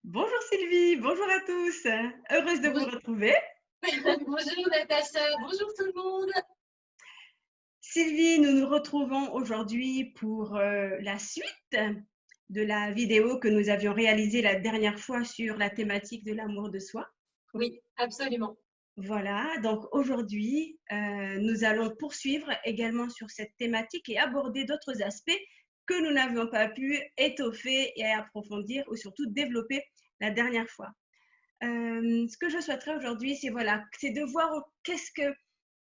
Bonjour Sylvie, bonjour à tous. Heureuse de vous Bonjour retrouver. bonjour Natacha, bonjour tout le monde. Sylvie, nous nous retrouvons aujourd'hui pour la suite de la vidéo que nous avions réalisée la dernière fois sur la thématique de l'amour de soi. Oui, absolument. Voilà, donc aujourd'hui, nous allons poursuivre également sur cette thématique et aborder d'autres aspects que nous n'avions pas pu étoffer et approfondir ou surtout développer la dernière fois. Ce que je souhaiterais aujourd'hui, c'est voilà, c'est de voir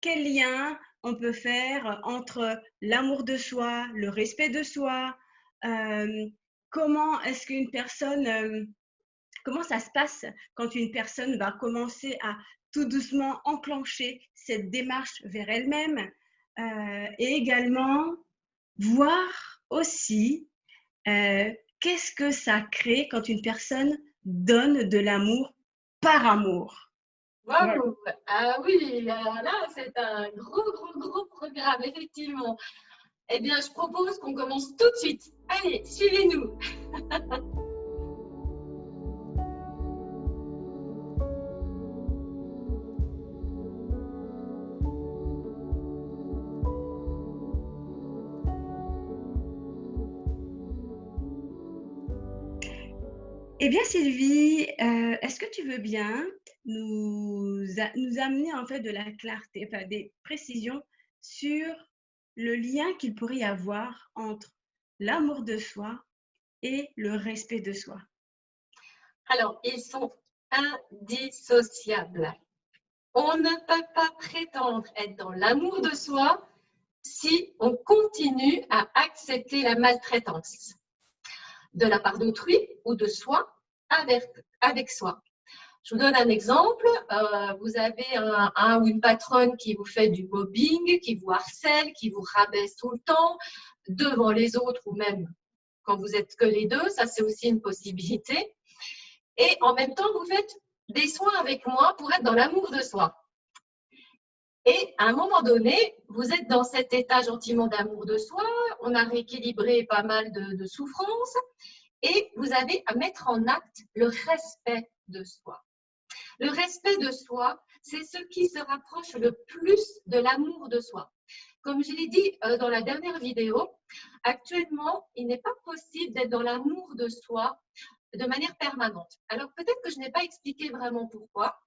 quel lien on peut faire entre l'amour de soi, le respect de soi, comment est-ce qu'une personne, comment ça se passe quand une personne va commencer à tout doucement enclencher cette démarche vers elle-même, et également voir aussi qu'est-ce que ça crée quand une personne donne de l'amour par amour. Voilà. Waouh! Ah oui, là, c'est un gros programme, effectivement. Eh bien, je propose qu'on commence tout de suite. Allez, suivez-nous. Eh bien, Sylvie, est-ce que tu veux bien nous amener en fait de la clarté, enfin des précisions sur le lien qu'il pourrait y avoir entre l'amour de soi et le respect de soi? Alors, ils sont indissociables. On ne peut pas prétendre être dans l'amour de soi si on continue à accepter la maltraitance de la part d'autrui ou de soi avec soi. Je vous donne un exemple. Vous avez un ou une patronne qui vous fait du mobbing, qui vous harcèle, qui vous rabaisse tout le temps devant les autres ou même quand vous êtes que les deux. Ça, c'est aussi une possibilité. Et en même temps, vous faites des soins avec moi pour être dans l'amour de soi. Et à un moment donné, vous êtes dans cet état gentiment d'amour de soi. On a rééquilibré pas mal de souffrances et vous avez à mettre en acte le respect de soi. Le respect de soi, c'est ce qui se rapproche le plus de l'amour de soi. Comme je l'ai dit dans la dernière vidéo, actuellement, il n'est pas possible d'être dans l'amour de soi de manière permanente. Alors peut-être que je n'ai pas expliqué vraiment pourquoi.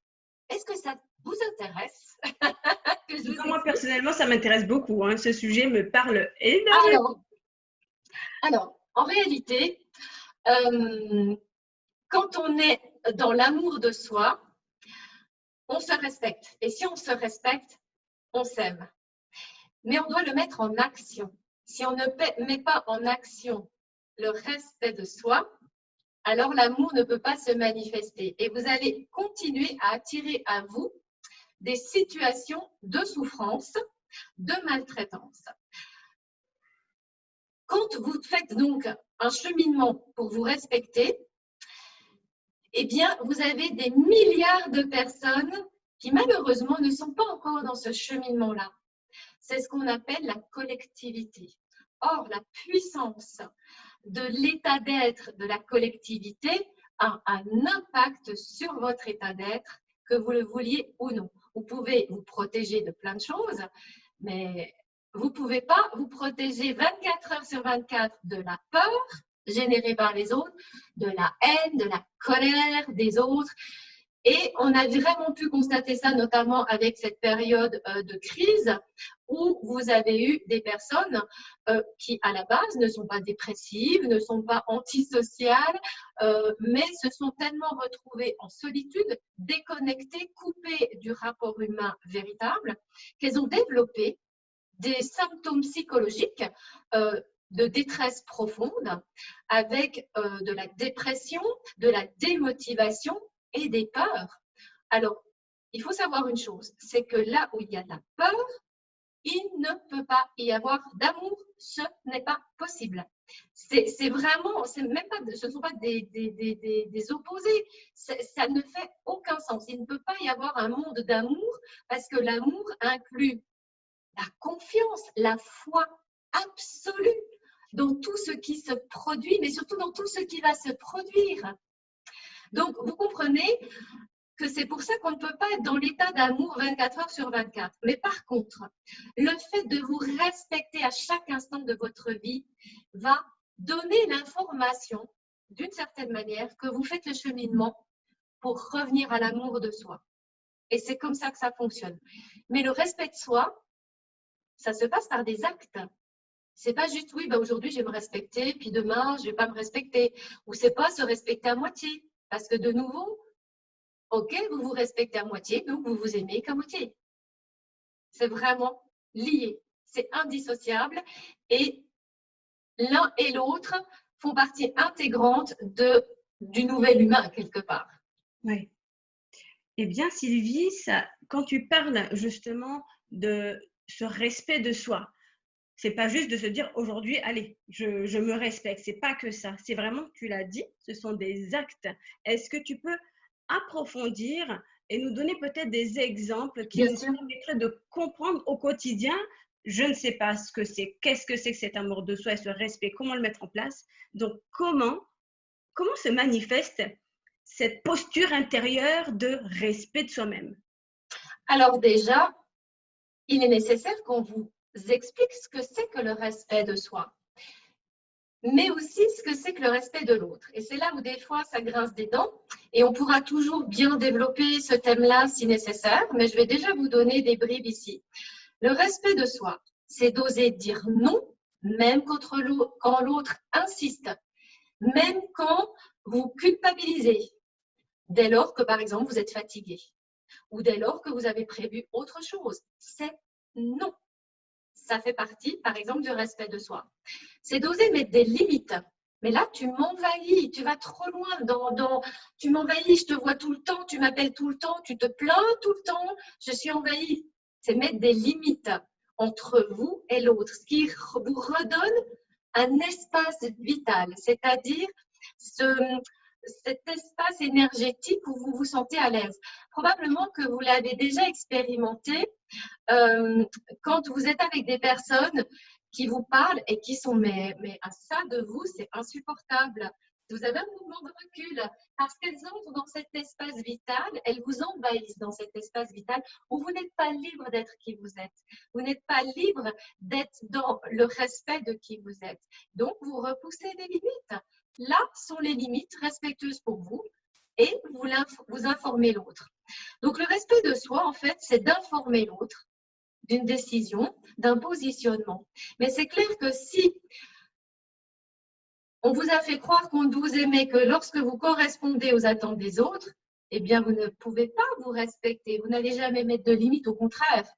Est-ce que ça vous intéresse que je vous Moi, explique? personnellement, ça m'intéresse beaucoup, hein. Ce sujet me parle énormément. Alors, en réalité, euh, quand on est dans l'amour de soi, on se respecte. Et si on se respecte, on s'aime. Mais on doit le mettre en action. Si on ne met pas en action le respect de soi, alors l'amour ne peut pas se manifester. Et vous allez continuer à attirer à vous des situations de souffrance, de maltraitance. Quand vous faites donc un cheminement pour vous respecter, eh bien, vous avez des milliards de personnes qui malheureusement ne sont pas encore dans ce cheminement-là. C'est ce qu'on appelle la collectivité. Or, la puissance de l'état d'être de la collectivité a un impact sur votre état d'être, que vous le vouliez ou non. Vous pouvez vous protéger de plein de choses, mais vous ne pouvez pas vous protéger 24 heures sur 24 de la peur générée par les autres, de la haine, de la colère des autres. Et on a vraiment pu constater ça, notamment avec cette période de crise où vous avez eu des personnes qui, à la base, ne sont pas dépressives, ne sont pas antisociales, mais se sont tellement retrouvées en solitude, déconnectées, coupées du rapport humain véritable, qu'elles ont développé des symptômes psychologiques de détresse profonde, avec de la dépression, de la démotivation et des peurs. Alors, il faut savoir une chose, c'est que là où il y a de la peur, il ne peut pas y avoir d'amour, ce n'est pas possible. C'est vraiment, même pas, ce ne sont pas des opposés, ça ne fait aucun sens. Il ne peut pas y avoir un monde d'amour parce que l'amour inclut la confiance, la foi absolue dans tout ce qui se produit, mais surtout dans tout ce qui va se produire. Donc, vous comprenez que c'est pour ça qu'on ne peut pas être dans l'état d'amour 24 heures sur 24. Mais par contre, le fait de vous respecter à chaque instant de votre vie va donner l'information, d'une certaine manière, que vous faites le cheminement pour revenir à l'amour de soi. Et c'est comme ça que ça fonctionne. Mais le respect de soi, ça se passe par des actes. C'est pas juste, oui, bah aujourd'hui, je vais me respecter, puis demain, je vais pas me respecter. Ou c'est pas se respecter à moitié. Parce que de nouveau, ok, vous vous respectez à moitié, donc vous vous aimez qu'à moitié. C'est vraiment lié. C'est indissociable. Et l'un et l'autre font partie intégrante du nouvel humain, quelque part. Oui. Eh bien, Sylvie, quand tu parles justement de ce respect de soi, c'est pas juste de se dire aujourd'hui, allez, je me respecte. C'est pas que ça. C'est vraiment, tu l'as dit, ce sont des actes. Est-ce que tu peux approfondir et nous donner peut-être des exemples qui Bien nous sûr. permettraient de comprendre au quotidien, je ne sais pas ce que c'est, qu'est-ce que c'est que cet amour de soi et ce respect, comment le mettre en place. Donc, comment se manifeste cette posture intérieure de respect de soi-même? Alors déjà, il est nécessaire qu'on vous explique ce que c'est que le respect de soi, mais aussi ce que c'est que le respect de l'autre. Et c'est là où des fois ça grince des dents et on pourra toujours bien développer ce thème-là si nécessaire, mais je vais déjà vous donner des bribes ici. Le respect de soi, c'est d'oser dire non, même quand l'autre insiste, même quand vous culpabilisez, dès lors que par exemple vous êtes fatigué ou dès lors que vous avez prévu autre chose. C'est non. Ça fait partie, par exemple, du respect de soi. C'est d'oser mettre des limites. Mais là, tu m'envahis, tu vas trop loin tu m'envahis, je te vois tout le temps, tu m'appelles tout le temps, tu te plains tout le temps, je suis envahie. C'est mettre des limites entre vous et l'autre, ce qui vous redonne un espace vital, c'est-à-dire cet espace énergétique où vous vous sentez à l'aise. Probablement que vous l'avez déjà expérimenté quand vous êtes avec des personnes qui vous parlent et qui sont mais à ça de vous, c'est insupportable. Vous avez un mouvement de recul parce qu'elles entrent dans cet espace vital, elles vous envahissent dans cet espace vital où vous n'êtes pas libre d'être qui vous êtes. Vous n'êtes pas libre d'être dans le respect de qui vous êtes. Donc, vous repoussez les limites. Là sont les limites respectueuses pour vous et vous informez l'autre. Donc, le respect de soi, en fait, c'est d'informer l'autre d'une décision, d'un positionnement. Mais c'est clair que si on vous a fait croire qu'on ne vous aimait que lorsque vous correspondez aux attentes des autres, eh bien, vous ne pouvez pas vous respecter. Vous n'allez jamais mettre de limite, au contraire.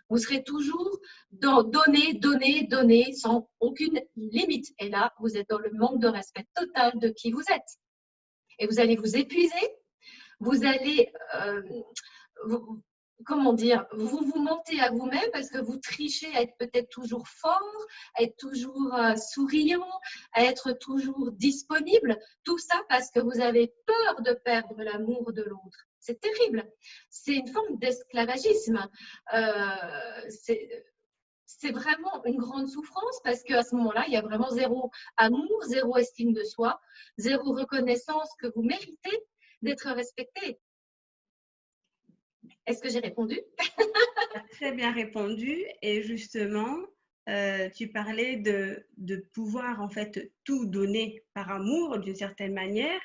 Vous serez toujours dans donner, donner, donner sans aucune limite. Et là, vous êtes dans le manque de respect total de qui vous êtes. Et vous allez vous épuiser, vous allez comment dire, vous vous mentez à vous-même parce que vous trichez à être peut-être toujours fort, à être toujours souriant, à être toujours disponible. Tout ça parce que vous avez peur de perdre l'amour de l'autre. C'est terrible. C'est une forme d'esclavagisme. C'est vraiment une grande souffrance parce qu'à ce moment-là, il y a vraiment zéro amour, zéro estime de soi, zéro reconnaissance que vous méritez d'être respecté. Est-ce que j'ai répondu? Tu as très bien répondu et justement, tu parlais de pouvoir en fait tout donner par amour d'une certaine manière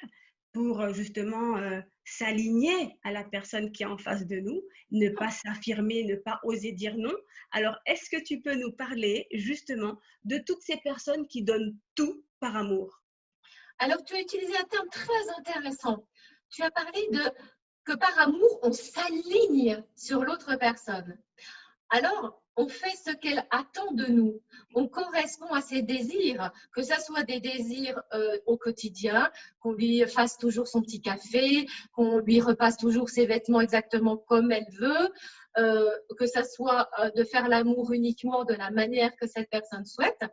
pour justement s'aligner à la personne qui est en face de nous, ne pas s'affirmer, ne pas oser dire non. Alors, est-ce que tu peux nous parler justement de toutes ces personnes qui donnent tout par amour? Alors, tu as utilisé un terme très intéressant. Tu as parlé que par amour, on s'aligne sur l'autre personne. Alors, on fait ce qu'elle attend de nous. On correspond à ses désirs, que ce soit des désirs au quotidien, qu'on lui fasse toujours son petit café, qu'on lui repasse toujours ses vêtements exactement comme elle veut, que ce soit de faire l'amour uniquement de la manière que cette personne souhaite,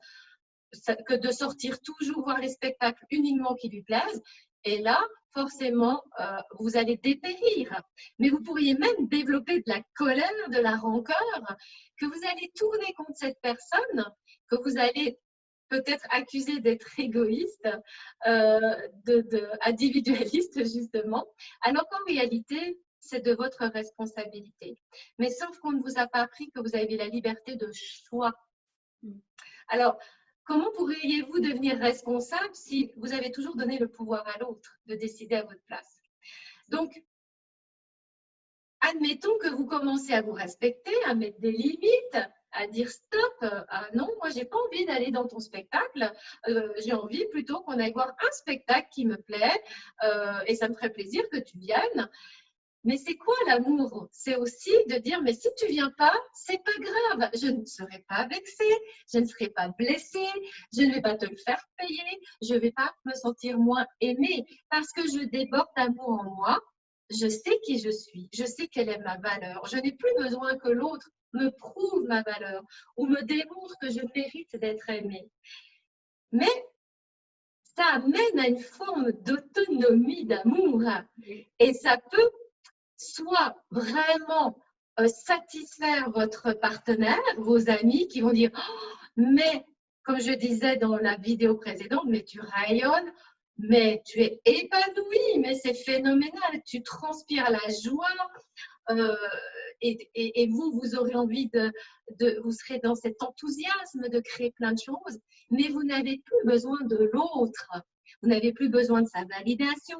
que de sortir toujours voir les spectacles uniquement qui lui plaisent. Et là, forcément, vous allez dépérir. Mais vous pourriez même développer de la colère, de la rancœur, que vous allez tourner contre cette personne, que vous allez peut-être accusé d'être égoïste, individualiste justement, alors qu'en réalité, c'est de votre responsabilité. Mais sauf qu'on ne vous a pas appris que vous avez la liberté de choix. Alors, comment pourriez-vous devenir responsable si vous avez toujours donné le pouvoir à l'autre de décider à votre place? Donc, admettons que vous commencez à vous respecter, à mettre des limites, à dire stop, non, moi j'ai pas envie d'aller dans ton spectacle, j'ai envie plutôt qu'on aille voir un spectacle qui me plaît et ça me ferait plaisir que tu viennes. Mais c'est quoi l'amour? C'est aussi de dire, mais si tu viens pas, c'est pas grave, je ne serai pas vexée, je ne serai pas blessée, je ne vais pas te le faire payer, je ne vais pas me sentir moins aimée parce que je déborde d'amour en moi. Je sais qui je suis, je sais quelle est ma valeur. Je n'ai plus besoin que l'autre me prouve ma valeur ou me démontre que je mérite d'être aimée. Mais ça amène à une forme d'autonomie d'amour et ça peut soit vraiment satisfaire votre partenaire, vos amis qui vont dire oh, mais comme je disais dans la vidéo précédente, mais tu rayonnes, mais tu es épanouie, mais c'est phénoménal, tu transpires la joie et vous aurez envie vous serez dans cet enthousiasme de créer plein de choses, mais vous n'avez plus besoin de l'autre, vous n'avez plus besoin de sa validation,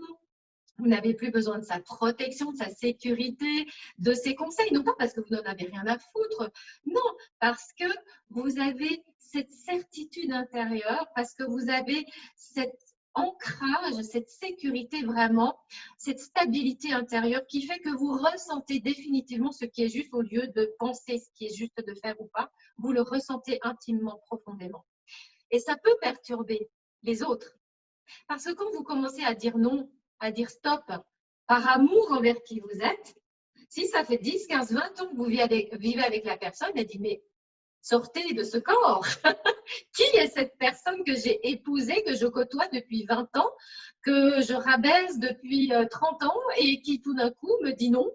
vous n'avez plus besoin de sa protection, de sa sécurité, de ses conseils. Non pas parce que vous n'en avez rien à foutre, non, parce que vous avez cette certitude intérieure, parce que vous avez cet ancrage, cette sécurité vraiment, cette stabilité intérieure qui fait que vous ressentez définitivement ce qui est juste au lieu de penser ce qui est juste de faire ou pas. Vous le ressentez intimement, profondément. Et ça peut perturber les autres. Parce que quand vous commencez à dire non, à dire stop, par amour envers qui vous êtes, si ça fait 10, 15, 20 ans que vous vivez avec la personne, elle dit mais sortez de ce corps. Qui est cette personne que j'ai épousée, que je côtoie depuis 20 ans, que je rabaisse depuis 30 ans et qui tout d'un coup me dit non,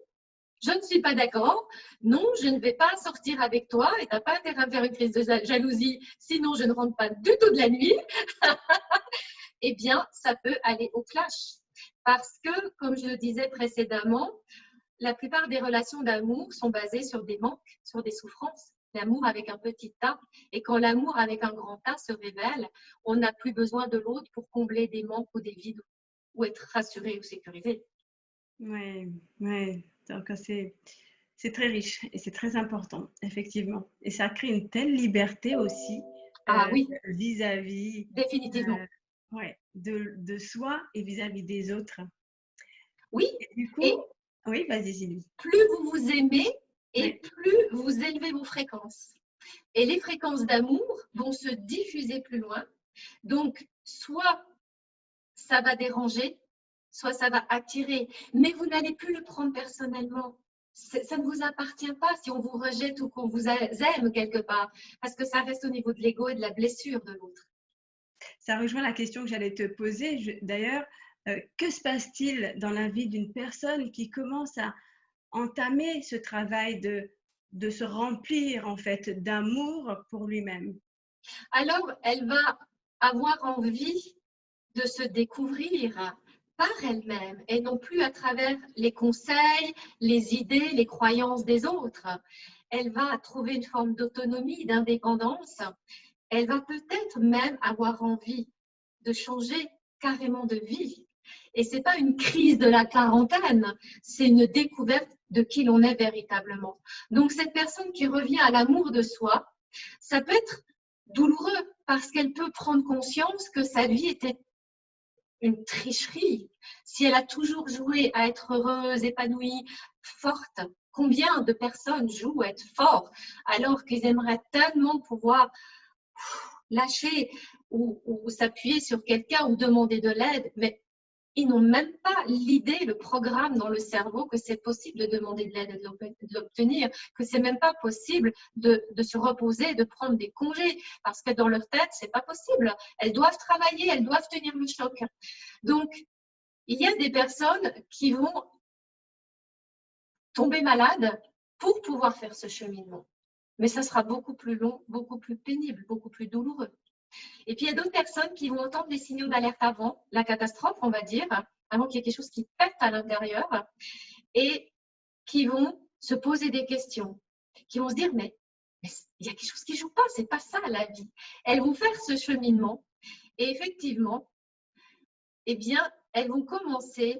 je ne suis pas d'accord, non, je ne vais pas sortir avec toi et tu n'as pas intérêt à faire une crise de jalousie, sinon je ne rentre pas du tout de la nuit. Eh bien, ça peut aller au clash. Parce que, comme je le disais précédemment, la plupart des relations d'amour sont basées sur des manques, sur des souffrances. L'amour avec un petit A. Et quand l'amour avec un grand A se révèle, on n'a plus besoin de l'autre pour combler des manques ou des vides ou être rassuré ou sécurisé. Oui, oui. Donc, c'est très riche et c'est très important, effectivement. Et ça crée une telle liberté aussi Ah oui, vis-à-vis définitivement. ouais, de soi et vis-à-vis des autres. Oui, Et du coup, et oui, vas-y, Sylvie. plus vous vous aimez et Oui. plus vous élevez vos fréquences. Et les fréquences d'amour vont se diffuser plus loin. Donc, soit ça va déranger, soit ça va attirer, mais vous n'allez plus le prendre personnellement. Ça ne vous appartient pas si on vous rejette ou qu'on vous aime quelque part, parce que ça reste au niveau de l'ego et de la blessure de l'autre. Ça rejoint la question que j'allais te poser. D'ailleurs, que se passe-t-il dans la vie d'une personne qui commence à entamer ce travail de se remplir en fait d'amour pour lui-même? Alors, elle va avoir envie de se découvrir par elle-même et non plus à travers les conseils, les idées, les croyances des autres. Elle va trouver une forme d'autonomie, d'indépendance. Elle va peut-être même avoir envie de changer carrément de vie. Et ce n'est pas une crise de la quarantaine, c'est une découverte de qui l'on est véritablement. Donc, cette personne qui revient à l'amour de soi, ça peut être douloureux parce qu'elle peut prendre conscience que sa vie était une tricherie. Si elle a toujours joué à être heureuse, épanouie, forte, combien de personnes jouent à être forts alors qu'ils aimeraient tellement pouvoir lâcher ou s'appuyer sur quelqu'un ou demander de l'aide, mais ils n'ont même pas l'idée, le programme dans le cerveau que c'est possible de demander de l'aide et de l'obtenir, que c'est même pas possible de se reposer, de prendre des congés, parce que dans leur tête, c'est pas possible. Elles doivent travailler, elles doivent tenir le choc. Donc, il y a des personnes qui vont tomber malades pour pouvoir faire ce cheminement. Mais ça sera beaucoup plus long, beaucoup plus pénible, beaucoup plus douloureux. Et puis, il y a d'autres personnes qui vont entendre des signaux d'alerte avant la catastrophe, on va dire, avant qu'il y ait quelque chose qui pète à l'intérieur, et qui vont se poser des questions, qui vont se dire, mais il y a quelque chose qui ne joue pas, c'est pas ça la vie. Elles vont faire ce cheminement, et effectivement, eh bien, elles vont commencer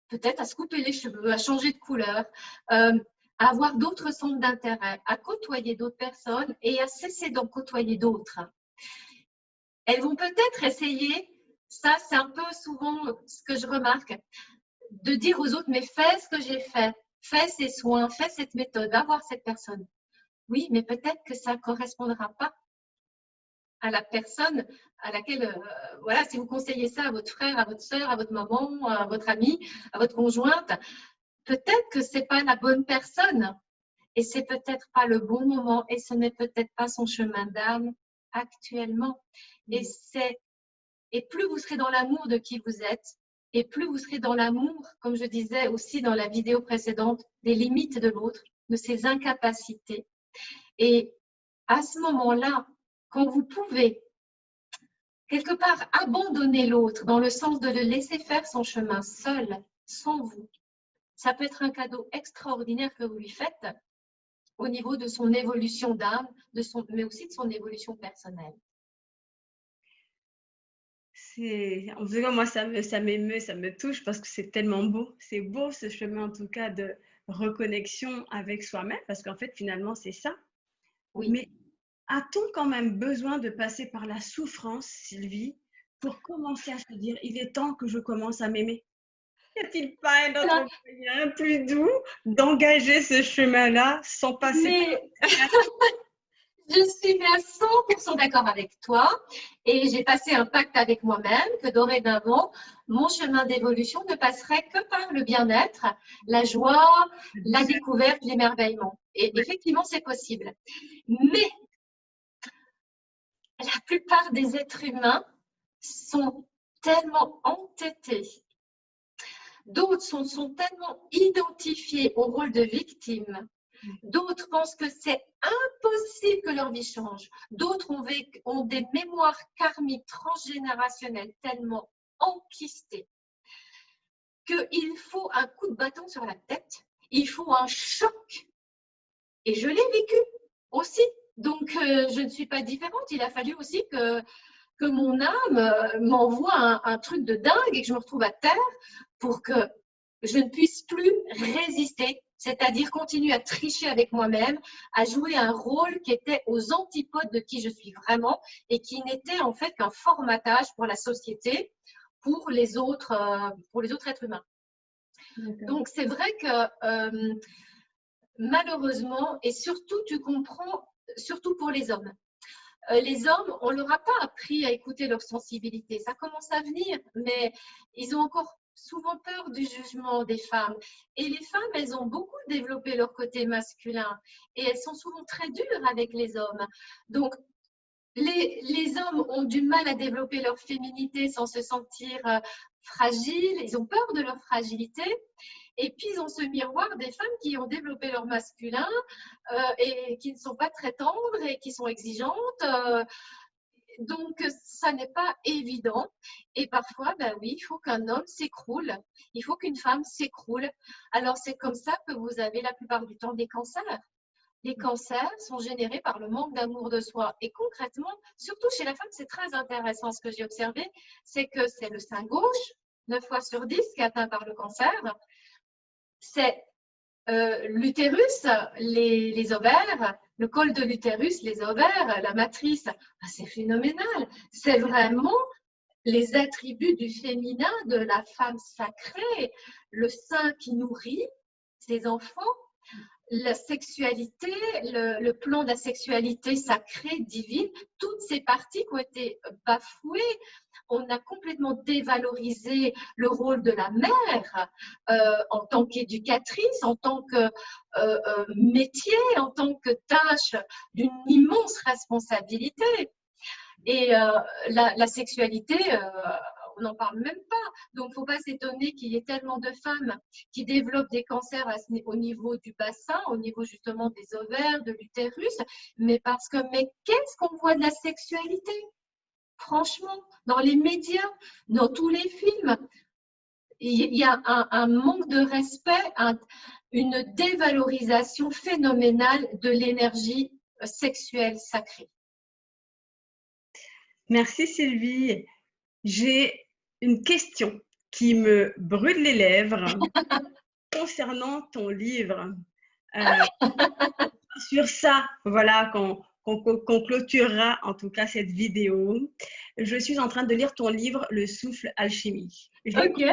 peut-être à se couper les cheveux, à changer de couleur, à avoir d'autres centres d'intérêt, à côtoyer d'autres personnes et à cesser d'en côtoyer d'autres. Elles vont peut-être essayer, ça c'est un peu souvent ce que je remarque, de dire aux autres, mais fais ce que j'ai fait, fais ces soins, fais cette méthode, va voir cette personne. Oui, mais peut-être que ça ne correspondra pas à la personne à laquelle, voilà, si vous conseillez ça à votre frère, à votre soeur, à votre maman, à votre ami, à votre conjointe, peut-être que ce n'est pas la bonne personne et c'est peut-être pas le bon moment et ce n'est peut-être pas son chemin d'âme actuellement. Et plus vous serez dans l'amour de qui vous êtes et plus vous serez dans l'amour, comme je disais aussi dans la vidéo précédente, des limites de l'autre, de ses incapacités. Et à ce moment-là, quand vous pouvez quelque part abandonner l'autre dans le sens de le laisser faire son chemin seul, sans vous, ça peut être un cadeau extraordinaire que vous lui faites au niveau de son évolution d'âme, mais aussi de son évolution personnelle. En tout cas, moi, ça m'émeut, ça me touche parce que c'est tellement beau. C'est beau ce chemin, en tout cas, de reconnexion avec soi-même, parce qu'en fait, finalement, c'est ça. Oui. Mais a-t-on quand même besoin de passer par la souffrance, Sylvie, pour commencer à se dire, il est temps que je commence à m'aimer? Y a-t-il pas un autre moyen plus doux d'engager ce chemin-là sans passer par... Je suis à 100% d'accord avec toi et j'ai passé un pacte avec moi-même que dorénavant, mon chemin d'évolution ne passerait que par le bien-être, la joie, la découverte, l'émerveillement. Et effectivement, c'est possible. Mais la plupart des êtres humains sont tellement entêtés. D'autres sont tellement identifiés au rôle de victime. D'autres pensent que c'est impossible que leur vie change. D'autres ont des mémoires karmiques transgénérationnelles tellement enquistées qu'il faut un coup de bâton sur la tête, il faut un choc. Et je l'ai vécu aussi. Donc, je ne suis pas différente. Il a fallu aussi que mon âme m'envoie un truc de dingue et que je me retrouve à terre pour que je ne puisse plus résister, c'est-à-dire continuer à tricher avec moi-même, à jouer un rôle qui était aux antipodes de qui je suis vraiment et qui n'était en fait qu'un formatage pour la société, pour les autres êtres humains. Donc, c'est vrai que malheureusement, et surtout, tu comprends, surtout pour les hommes, les hommes, on ne leur a pas appris à écouter leur sensibilité. Ça commence à venir, mais ils ont encore souvent peur du jugement des femmes. Et les femmes, elles ont beaucoup développé leur côté masculin et elles sont souvent très dures avec les hommes. Donc, les hommes ont du mal à développer leur féminité sans se sentir fragiles. Ils ont peur de leur fragilité. Et puis, ils ont ce miroir des femmes qui ont développé leur masculin et qui ne sont pas très tendres et qui sont exigeantes. Donc, ça n'est pas évident. Et parfois, ben oui, il faut qu'un homme s'écroule. Il faut qu'une femme s'écroule. Alors, c'est comme ça que vous avez la plupart du temps des cancers. Les cancers sont générés par le manque d'amour de soi. Et concrètement, surtout chez la femme, c'est très intéressant ce que j'ai observé, c'est que c'est le sein gauche, 9 fois sur 10, qui est atteint par le cancer. C'est l'utérus, les ovaires, le col de l'utérus, les ovaires, la matrice. C'est phénoménal. C'est vraiment les attributs du féminin, de la femme sacrée, le sein qui nourrit ses enfants, la sexualité, le plan de la sexualité sacrée, divine, toutes ces parties qui ont été bafouées. On a complètement dévalorisé le rôle de la mère en tant qu'éducatrice, en tant que métier, en tant que tâche d'une immense responsabilité. Et la sexualité, on n'en parle même pas. Donc, il ne faut pas s'étonner qu'il y ait tellement de femmes qui développent des cancers au niveau du bassin, au niveau justement des ovaires, de l'utérus, mais qu'est-ce qu'on voit de la sexualité? Franchement, dans les médias, dans tous les films, il y a un manque de respect, une dévalorisation phénoménale de l'énergie sexuelle sacrée. Merci Sylvie. J'ai une question qui me brûle les lèvres concernant ton livre. Sur ça, voilà, qu'on clôturera en tout cas cette vidéo. Je suis en train de lire ton livre, Le souffle alchimique. Ok.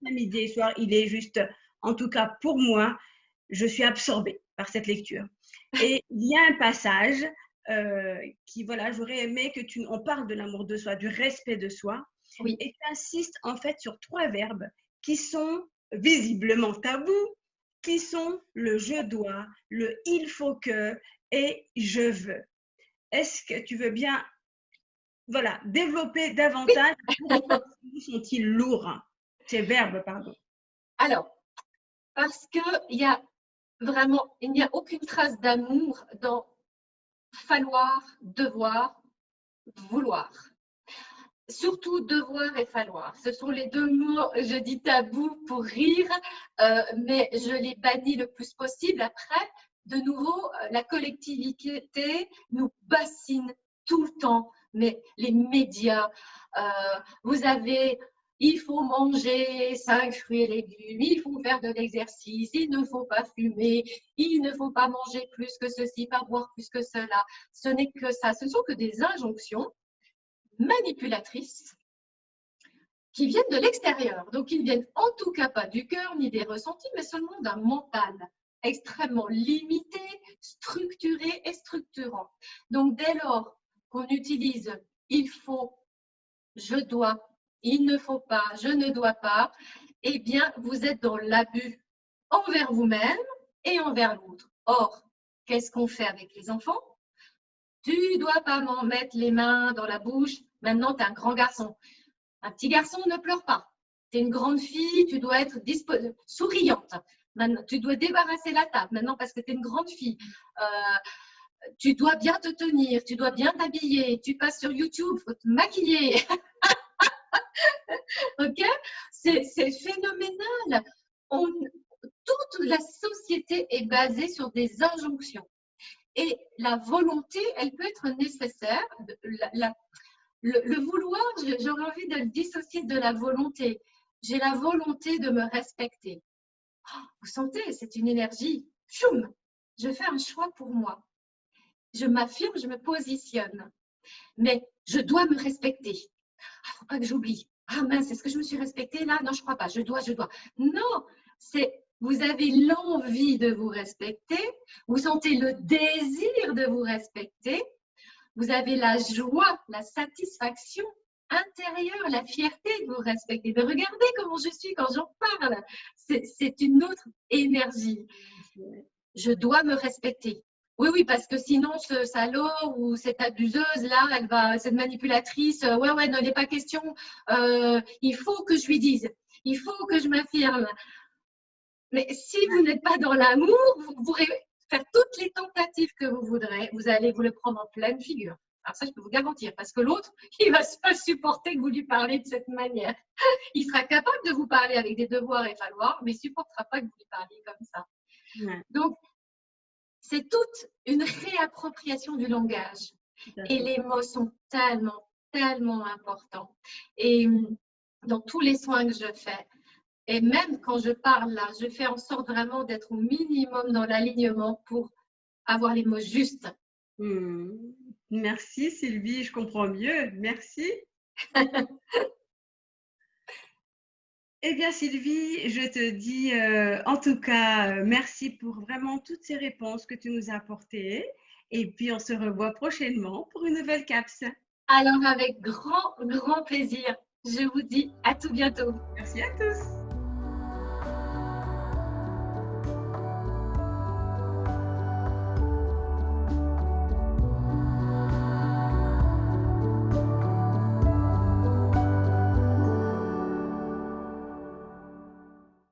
Midi et soir, il est juste, en tout cas pour moi, je suis absorbée par cette lecture. Et il y a un passage qui, voilà, j'aurais aimé que on parle de l'amour de soi, du respect de soi. Oui. Et tu insistes en fait sur 3 verbes qui sont visiblement tabous, qui sont le je dois, le il faut que et je veux. Est-ce que tu veux bien, voilà, développer davantage? Pourquoi sont-ils lourds, ces verbes, pardon? Alors, parce qu'il y a vraiment, il n'y a aucune trace d'amour dans falloir, devoir, vouloir. Surtout devoir et falloir. Ce sont les 2 mots, je dis tabou pour rire, mais je les bannis le plus possible. Après, de nouveau, la collectivité nous bassine tout le temps, mais les médias, vous avez, il faut manger 5 fruits et légumes, il faut faire de l'exercice, il ne faut pas fumer, il ne faut pas manger plus que ceci, pas boire plus que cela. Ce n'est que ça, ce sont que des injonctions manipulatrices qui viennent de l'extérieur. Donc, ils viennent en tout cas pas du cœur ni des ressentis, mais seulement d'un mental extrêmement limité, structuré et structurant. Donc, dès lors qu'on utilise il faut, je dois, il ne faut pas, je ne dois pas, eh bien, vous êtes dans l'abus envers vous-même et envers l'autre. Or, qu'est-ce qu'on fait avec les enfants? Tu dois pas m'en mettre les mains dans la bouche. Maintenant, tu es un grand garçon. Un petit garçon ne pleure pas. Tu es une grande fille, tu dois être souriante. Maintenant, tu dois débarrasser la table. Maintenant, parce que tu es une grande fille, tu dois bien te tenir, tu dois bien t'habiller. Tu passes sur YouTube, il faut te maquiller. Ok? C'est phénoménal. Toute la société est basée sur des injonctions. Et la volonté, elle peut être nécessaire. Le vouloir, j'aurais envie de le dissocier de la volonté. J'ai la volonté de me respecter. Vous sentez, c'est une énergie. Choum, je fais un choix pour moi. Je m'affirme, je me positionne. Mais je dois me respecter. Il ne faut pas que j'oublie. Ah mince, est-ce que je me suis respectée là? Non, je ne crois pas. Je dois. Non, vous avez l'envie de vous respecter. Vous sentez le désir de vous respecter. Vous avez la joie, la satisfaction intérieure, la fierté de vous respecter, de regarder comment je suis quand j'en parle. C'est une autre énergie. Je dois me respecter. Oui, parce que sinon, ce salaud ou cette abuseuse-là, cette manipulatrice, ouais, n'en est pas question. Il faut que je lui dise. Il faut que je m'affirme. Mais si vous n'êtes pas dans l'amour, vous pourrez faire toutes les tentatives que vous voudrez, vous allez vous le prendre en pleine figure. Alors ça, je peux vous garantir, parce que l'autre, il ne va pas supporter que vous lui parlez de cette manière. Il sera capable de vous parler avec des devoirs et falloirs, mais il ne supportera pas que vous lui parliez comme ça. Ouais. Donc, c'est toute une réappropriation du langage. Et les mots sont tellement, tellement importants. Et dans tous les soins que je fais, et même quand je parle là, je fais en sorte vraiment d'être au minimum dans l'alignement pour avoir les mots justes. Merci Sylvie, je comprends mieux. Merci. Eh bien Sylvie, je te dis en tout cas merci pour vraiment toutes ces réponses que tu nous as apportées. Et puis on se revoit prochainement pour une nouvelle CAPS. Alors avec grand, grand plaisir. Je vous dis à tout bientôt. Merci à tous.